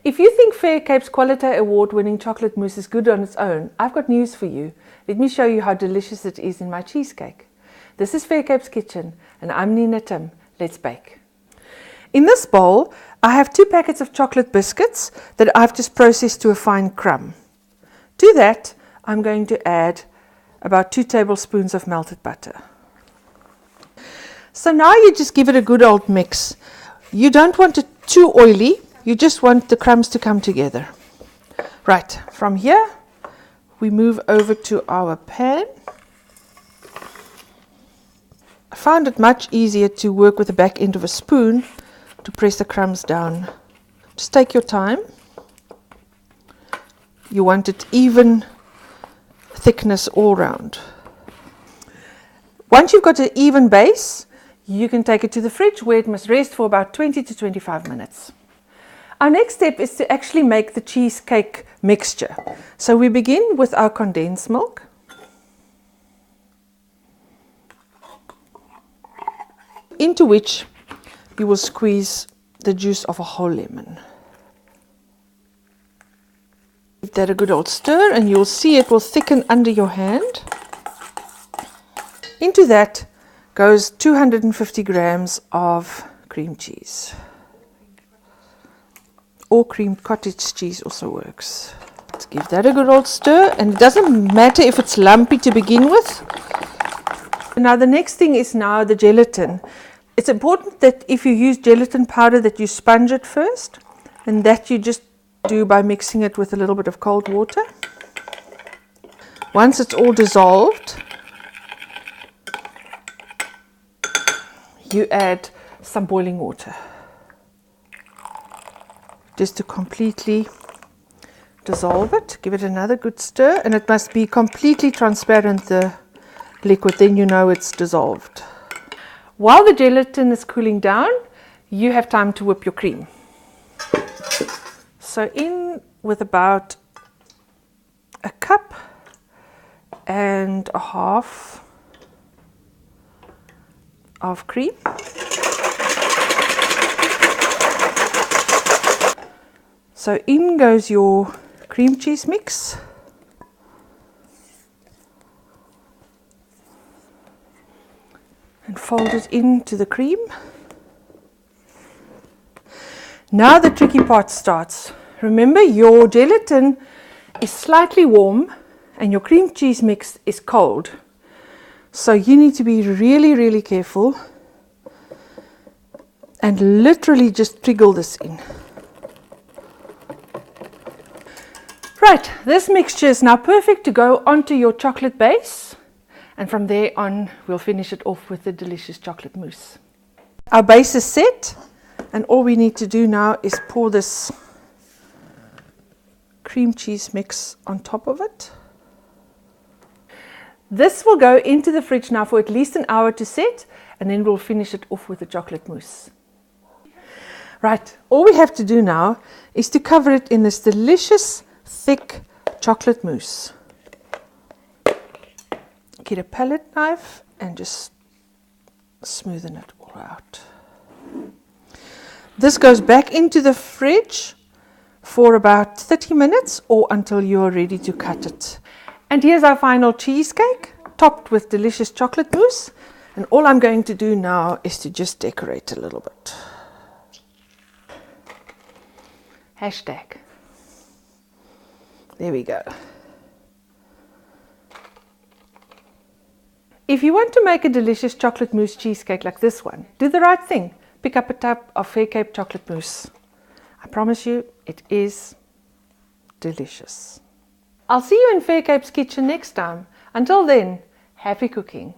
If you think Fair Cape's Quality Award-winning chocolate mousse is good on its own, I've got news for you. Let me show you how delicious it is in my cheesecake. This is Fair Cape's Kitchen, and I'm Nina Timm. Let's bake. In this bowl, I have 2 packets of chocolate biscuits that I've just processed to a fine crumb. To that, I'm going to add about 2 tablespoons of melted butter. So now you just give it a good old mix. You don't want it too oily, you just want the crumbs to come together. Right, from here we move over to our pan. I found it much easier to work with the back end of a spoon to press the crumbs down. Just take your time. You want it even thickness all round. Once you've got an even base, you can take it to the fridge where it must rest for about 20 to 25 minutes. Our next step is to actually make the cheesecake mixture. So we begin with our condensed milk. Into which you will squeeze the juice of a whole lemon. Give that a good old stir and you'll see it will thicken under your hand. Into that goes 250 grams of cream cheese. Or cream cottage cheese also works. Let's give that a good old stir, and it doesn't matter if it's lumpy to begin with. Now the next thing is now the gelatin. It's important that if you use gelatin powder that you sponge it first, and that you just do by mixing it with a little bit of cold water. Once it's all dissolved, you add some boiling water just to completely dissolve it. Give it another good stir, and it must be completely transparent, the liquid, then you know it's dissolved. While the gelatin is cooling down, you have time to whip your cream. So in with about a cup and a half of cream. So in goes your cream cheese mix. And fold it into the cream. Now the tricky part starts. Remember, your gelatin is slightly warm and your cream cheese mix is cold. So you need to be really careful and literally just wriggle this in. Right, this mixture is now perfect to go onto your chocolate base, and from there on we'll finish it off with the delicious chocolate mousse. Our base is set, and all we need to do now is pour this cream cheese mix on top of it. This will go into the fridge now for at least an hour to set, and then we'll finish it off with the chocolate mousse. Right, all we have to do now is to cover it in this delicious thick chocolate mousse. Get a palette knife and just smoothen it all out. This goes back into the fridge for about 30 minutes or until you are ready to cut it. And here's our final cheesecake, topped with delicious chocolate mousse. And all I'm going to do now is to just decorate a little bit. Hashtag. There we go. If you want to make a delicious chocolate mousse cheesecake like this one, do the right thing. Pick up a tub of Fair Cape chocolate mousse. I promise you, it is delicious. I'll see you in Fair Cape's kitchen next time. Until then, happy cooking.